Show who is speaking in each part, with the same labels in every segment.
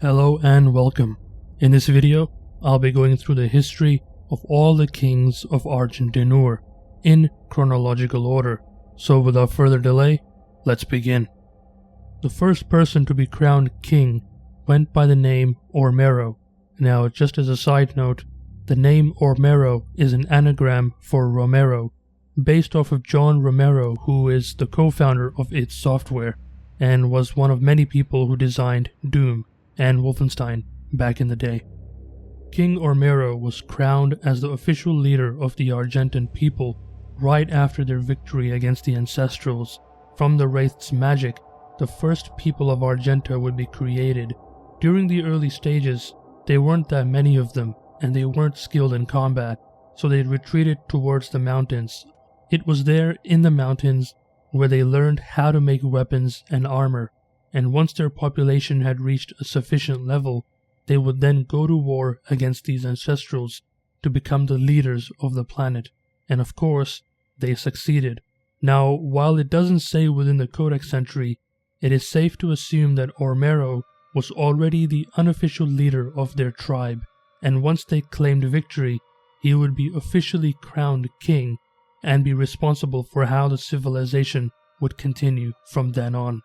Speaker 1: Hello and welcome. In this video, I'll be going through the history of all the kings of Argentinor in chronological order. So without further delay, let's begin. The first person to be crowned king went by the name Ormero. Now, just as a side note, the name Ormero is an anagram for Romero, based off of John Romero, who is the co-founder of id Software and was one of many people who designed Doom and Wolfenstein back in the day. King Ormero was crowned as the official leader of the Argentine people right after their victory against the Ancestrals. From the Wraith's magic, the first people of Argenta would be created. During the early stages, there weren't that many of them, and they weren't skilled in combat, so they retreated towards the mountains. It was there in the mountains where they learned how to make weapons and armor, and once their population had reached a sufficient level, they would then go to war against these Ancestrals to become the leaders of the planet. And of course, they succeeded. Now, while it doesn't say within the Codex entry, it is safe to assume that Ormero was already the unofficial leader of their tribe, and once they claimed victory, he would be officially crowned king and be responsible for how the civilization would continue from then on.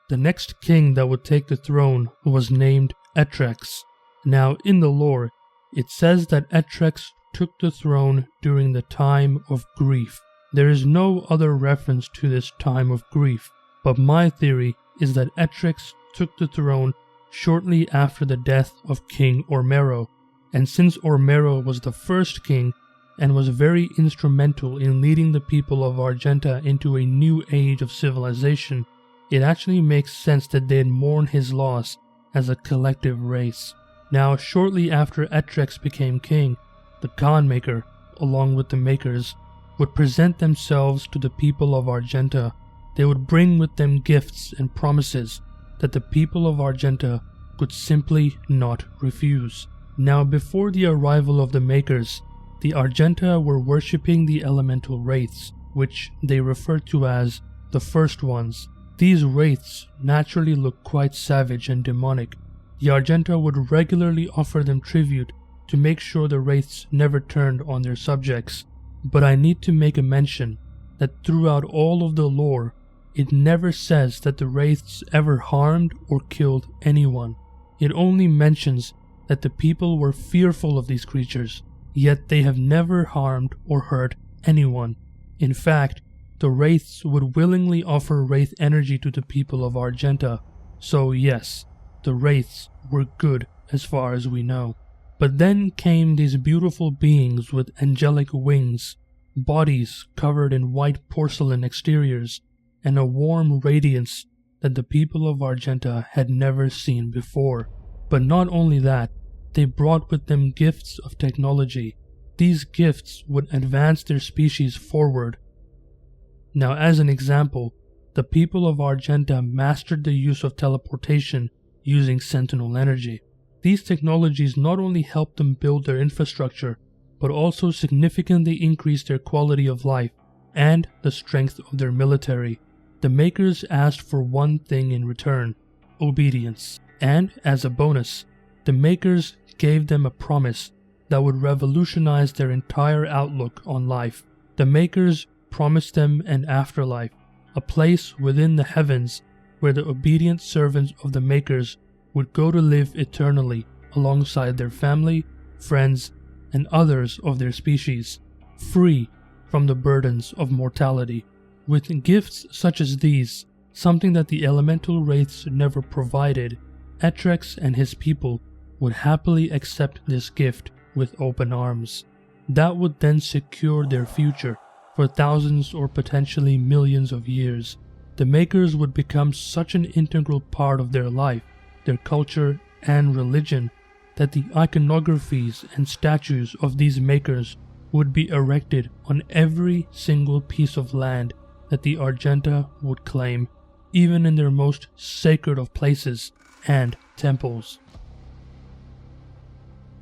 Speaker 1: The next king that would take the throne was named Etrex. Now, in the lore, it says that Etrex took the throne during the time of grief. There is no other reference to this time of grief, but my theory is that Etrex took the throne shortly after the death of King Ormero, and since Ormero was the first king and was very instrumental in leading the people of Argenta into a new age of civilization, it actually makes sense that they'd mourn his loss as a collective race. Now, shortly after Etrex became king, the Khan Maker, along with the Makers, would present themselves to the people of Argenta. They would bring with them gifts and promises that the people of Argenta could simply not refuse. Now, before the arrival of the Makers, the Argenta were worshipping the elemental wraiths, which they referred to as the First Ones. These wraiths naturally look quite savage and demonic. The Argenta would regularly offer them tribute to make sure the wraiths never turned on their subjects. But I need to make a mention that throughout all of the lore, it never says that the wraiths ever harmed or killed anyone. It only mentions that the people were fearful of these creatures, yet they have never harmed or hurt anyone. In fact, the wraiths would willingly offer wraith energy to the people of Argenta. So yes, the wraiths were good as far as we know. But then came these beautiful beings with angelic wings, bodies covered in white porcelain exteriors, and a warm radiance that the people of Argenta had never seen before. But not only that, they brought with them gifts of technology. These gifts would advance their species forward. Now, as an example, the people of Argenta mastered the use of teleportation using sentinel energy. These technologies not only helped them build their infrastructure, but also significantly increased their quality of life and the strength of their military. The Makers asked for one thing in return: obedience. And as a bonus, the Makers gave them a promise that would revolutionize their entire outlook on life. The Makers promised them an afterlife, a place within the heavens where the obedient servants of the Makers would go to live eternally alongside their family, friends, and others of their species, free from the burdens of mortality. With gifts such as these, something that the elemental wraiths never provided, Etrex and his people would happily accept this gift with open arms. That would then secure their future for thousands or potentially millions of years. The Makers would become such an integral part of their life, their culture, and religion that the iconographies and statues of these Makers would be erected on every single piece of land that the Argenta would claim, even in their most sacred of places and temples.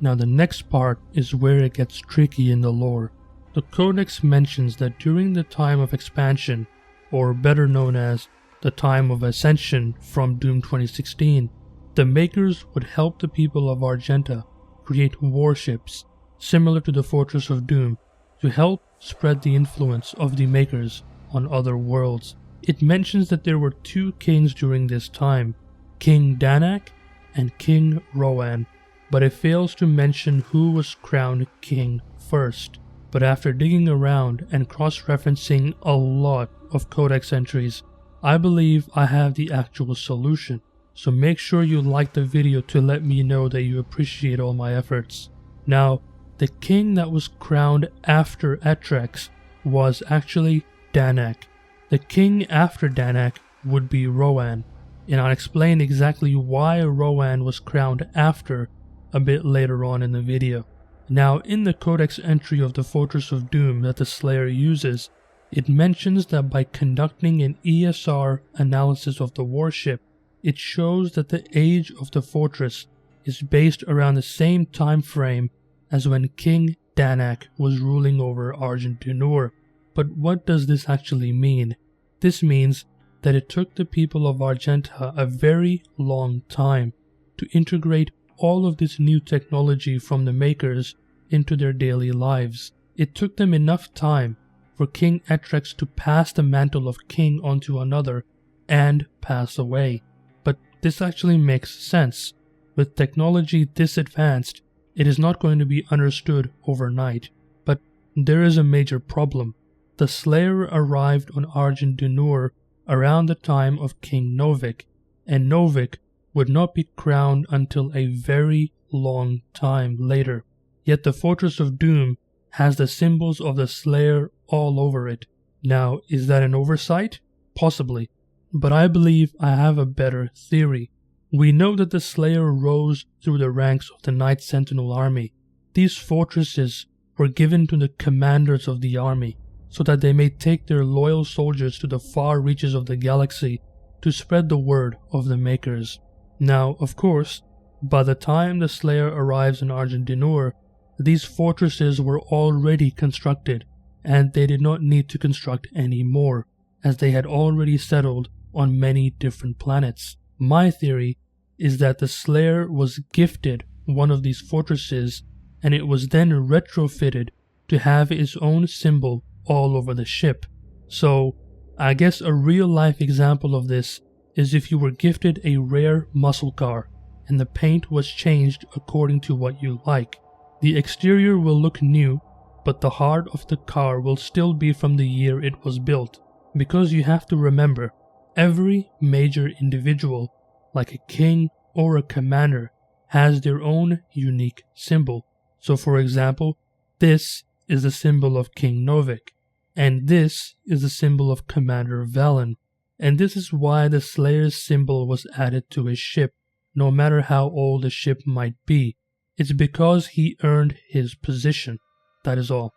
Speaker 1: Now, the next part is where it gets tricky in the lore. The Codex mentions that during the time of expansion, or better known as the time of ascension from Doom 2016, The makers would help the people of Argenta create warships similar to the Fortress of Doom to help spread the influence of the makers on other worlds. It mentions that there were two kings during this time, King Danak and King Rowan, but it fails to mention who was crowned king first. But after digging around and cross-referencing a lot of codex entries, I believe I have the actual solution. So make sure you like the video to let me know that you appreciate all my efforts. Now, the king that was crowned after Etrex was actually Danak. The king after Danak would be Rowan, and I'll explain exactly why Rowan was crowned after a bit later on in the video. Now, in the codex entry of the Fortress of Doom that the Slayer uses, it mentions that by conducting an ESR analysis of the warship, it shows that the age of the fortress is based around the same time frame as when King Danak was ruling over Argentinor. But what does this actually mean? This means that it took the people of Argenta a very long time to integrate all of this new technology from the makers into their daily lives. It took them enough time for King Etrex to pass the mantle of king onto another and pass away. But this actually makes sense. With technology this advanced, it is not going to be understood overnight. But there is a major problem. The Slayer arrived on Argentinor around the time of King Novik, and Novik would not be crowned until a very long time later. Yet the Fortress of Doom has the symbols of the Slayer all over it. Now, is that an oversight? Possibly. But I believe I have a better theory. We know that the Slayer rose through the ranks of the Knight Sentinel army. These fortresses were given to the commanders of the army, so that they may take their loyal soldiers to the far reaches of the galaxy to spread the word of the makers. Now, of course, by the time the Slayer arrives in Argentinor, these fortresses were already constructed, and they did not need to construct any more, as they had already settled on many different planets. My theory is that the Slayer was gifted one of these fortresses, and it was then retrofitted to have its own symbol all over the ship. So, I guess a real-life example of this is if you were gifted a rare muscle car, and the paint was changed according to what you like. The exterior will look new, but the heart of the car will still be from the year it was built, because you have to remember, every major individual, like a king or a commander, has their own unique symbol. So for example, this is the symbol of King Novik, and this is the symbol of Commander Valen, and this is why the Slayer's symbol was added to his ship, no matter how old the ship might be. It's because he earned his position. That is all.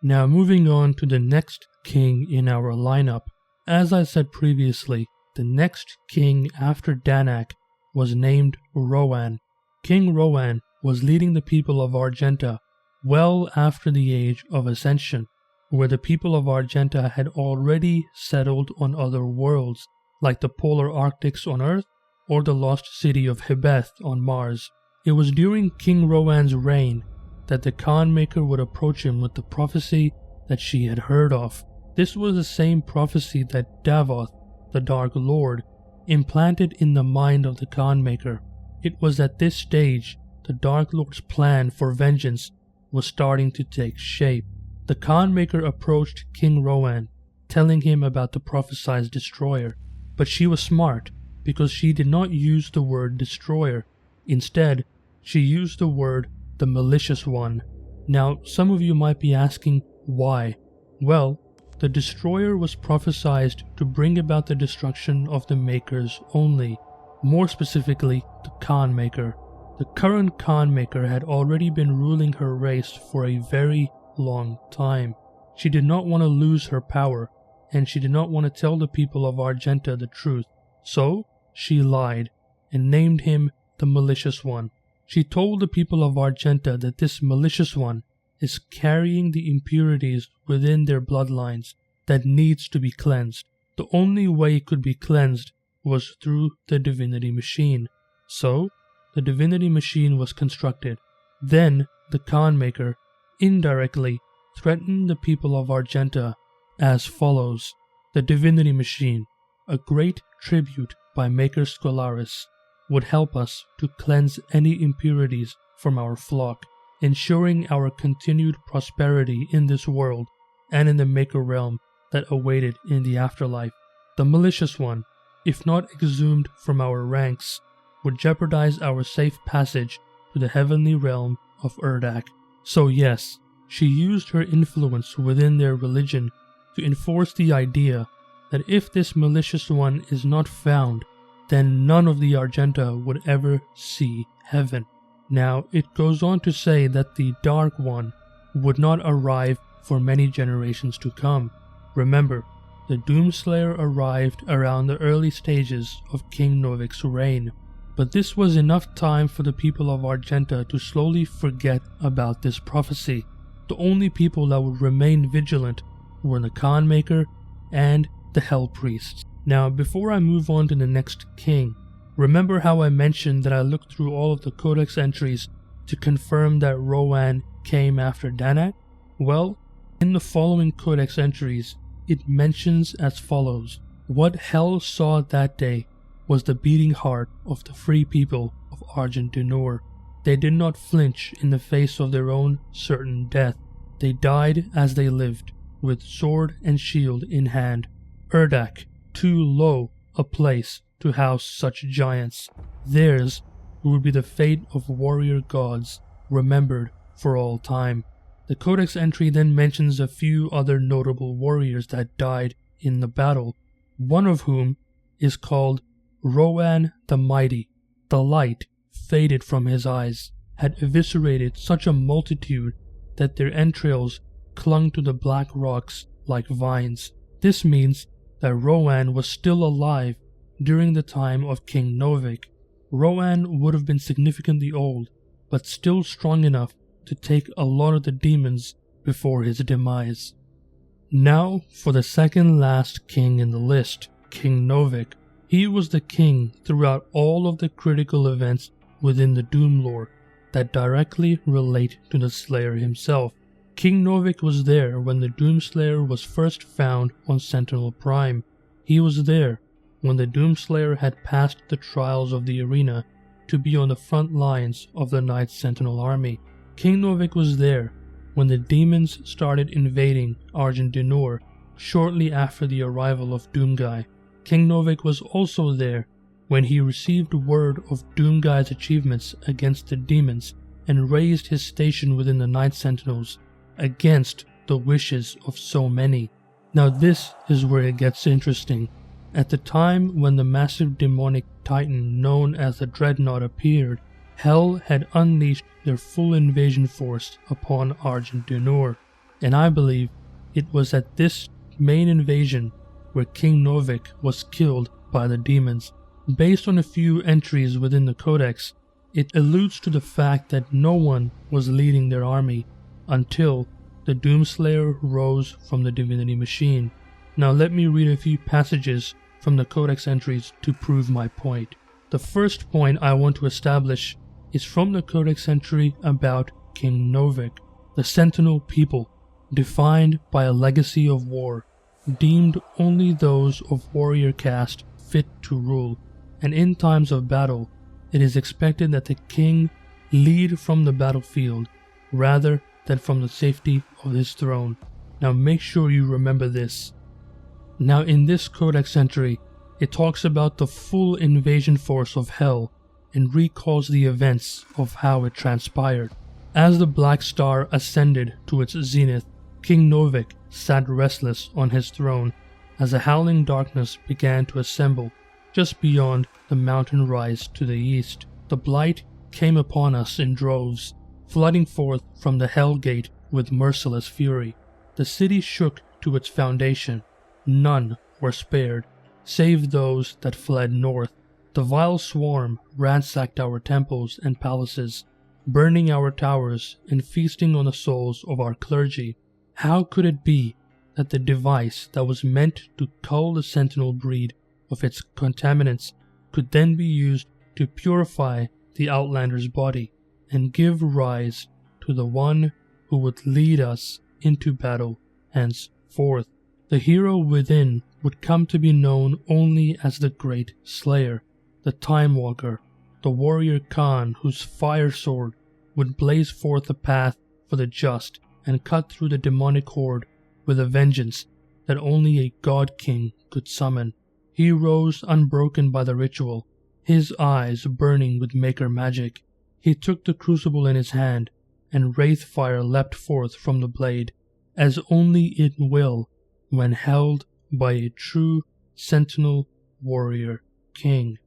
Speaker 1: Now moving on to the next king in our lineup. As I said previously, the next king after Danak was named Rowan. King Rowan was leading the people of Argenta well after the age of Ascension, where the people of Argenta had already settled on other worlds, like the polar Arctics on Earth or the lost city of Hebeth on Mars. It was during King Rowan's reign that the Khan Maker would approach him with the prophecy that she had heard of. This was the same prophecy that Davoth, the Dark Lord, implanted in the mind of the Khan Maker. It was at this stage the Dark Lord's plan for vengeance was starting to take shape. The Khan Maker approached King Rowan, telling him about the prophesied destroyer, but she was smart because she did not use the word destroyer. Instead, she used the word the malicious one. Now, some of you might be asking why. Well, the destroyer was prophesied to bring about the destruction of the makers only, more specifically the Khan Maker. The current Khan Maker had already been ruling her race for a very long time. She did not want to lose her power, and she did not want to tell the people of Argenta the truth. So, she lied and named him the malicious one. She told the people of Argenta that this malicious one is carrying the impurities within their bloodlines that needs to be cleansed. The only way it could be cleansed was through the divinity machine. So, the divinity machine was constructed. Then, the Khan Maker indirectly threatened the people of Argenta as follows. The divinity machine, a great tribute by Maker Scholaris, would help us to cleanse any impurities from our flock, ensuring our continued prosperity in this world and in the Maker realm that awaited in the afterlife. The malicious one, if not exhumed from our ranks, would jeopardize our safe passage to the heavenly realm of Urdak. So yes, she used her influence within their religion to enforce the idea that if this malicious one is not found, then none of the Argenta would ever see heaven. Now, it goes on to say that the Dark One would not arrive for many generations to come. Remember, the Doomslayer arrived around the early stages of King Novik's reign, but this was enough time for the people of Argenta to slowly forget about this prophecy. The only people that would remain vigilant were the Khan Maker and the Hell Priests. Now, before I move on to the next king, remember how I mentioned that I looked through all of the codex entries to confirm that Rowan came after Danak? Well, in the following codex entries, it mentions as follows. What Hell saw that day was the beating heart of the free people of Argentinor. They did not flinch in the face of their own certain death. They died as they lived, with sword and shield in hand. Urdak, too low a place to house such giants. Theirs would be the fate of warrior gods, remembered for all time. The codex entry then mentions a few other notable warriors that died in the battle, one of whom is called Rowan the Mighty. The light faded from his eyes, had eviscerated such a multitude that their entrails clung to the black rocks like vines. This means that Rowan was still alive during the time of King Novik. Rowan would have been significantly old, but still strong enough to take a lot of the demons before his demise. Now for the second last king in the list, King Novik. He was the king throughout all of the critical events within the Doom lore that directly relate to the Slayer himself. King Novik was there when the Doomslayer was first found on Sentinel Prime. He was there when the Doomslayer had passed the trials of the arena to be on the front lines of the Night Sentinel army. King Novik was there when the demons started invading Argentinor shortly after the arrival of Doomguy. King Novik was also there when he received word of Doomguy's achievements against the demons and raised his station within the Night Sentinels against the wishes of so many. Now this is where it gets interesting. At the time when the massive demonic titan known as the Dreadnought appeared, Hell had unleashed their full invasion force upon Argentinor, and I believe it was at this main invasion where King Novik was killed by the demons. Based on a few entries within the codex, it alludes to the fact that no one was leading their army until the Doomslayer rose from the divinity machine. Now let me read a few passages from the codex entries to prove my point. The first point I want to establish is from the codex entry about King Novik. The Sentinel people, defined by a legacy of war, deemed only those of warrior caste fit to rule, and in times of battle, it is expected that the king lead from the battlefield rather than from the safety of his throne. Now make sure you remember this. Now in this codex entry, it talks about the full invasion force of Hell and recalls the events of how it transpired. As the Black Star ascended to its zenith, King Novik sat restless on his throne as a howling darkness began to assemble just beyond the mountain rise to the east. The blight came upon us in droves, flooding forth from the Hell Gate with merciless fury. The city shook to its foundation. None were spared, save those that fled north. The vile swarm ransacked our temples and palaces, burning our towers and feasting on the souls of our clergy. How could it be that the device that was meant to cull the sentinel breed of its contaminants could then be used to purify the Outlander's body and give rise to the one who would lead us into battle henceforth. The hero within would come to be known only as the Great Slayer, the Time Walker, the warrior Khan whose fire sword would blaze forth a path for the just and cut through the demonic horde with a vengeance that only a God King could summon. He rose unbroken by the ritual, his eyes burning with Maker magic. He took the crucible in his hand, and wraith fire leapt forth from the blade, as only it will when held by a true sentinel warrior king.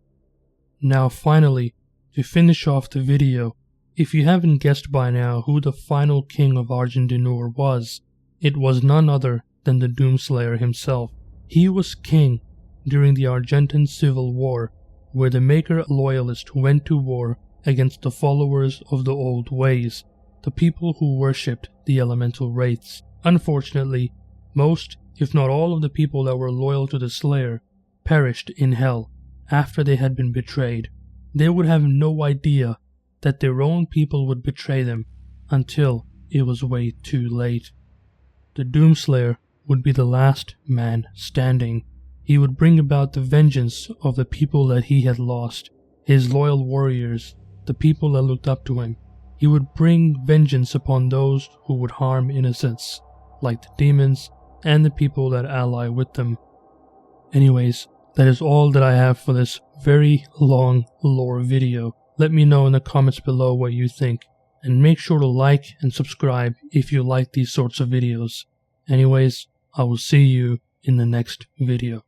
Speaker 1: Now finally, to finish off the video, if you haven't guessed by now who the final king of Argentinor was, it was none other than the Doomslayer himself. He was king during the Argentine Civil War, where the Maker loyalists went to war against the followers of the old ways, the people who worshipped the elemental wraiths. Unfortunately, most, if not all of the people that were loyal to the Slayer perished in hell after they had been betrayed. They would have no idea that their own people would betray them until it was way too late. The Doomslayer would be the last man standing. He would bring about the vengeance of the people that he had lost, his loyal warriors, the people that looked up to him. He would bring vengeance upon those who would harm innocents, like the demons and the people that ally with them. Anyways, that is all that I have for this very long lore video. Let me know in the comments below what you think, and make sure to like and subscribe if you like these sorts of videos. Anyways, I will see you in the next video.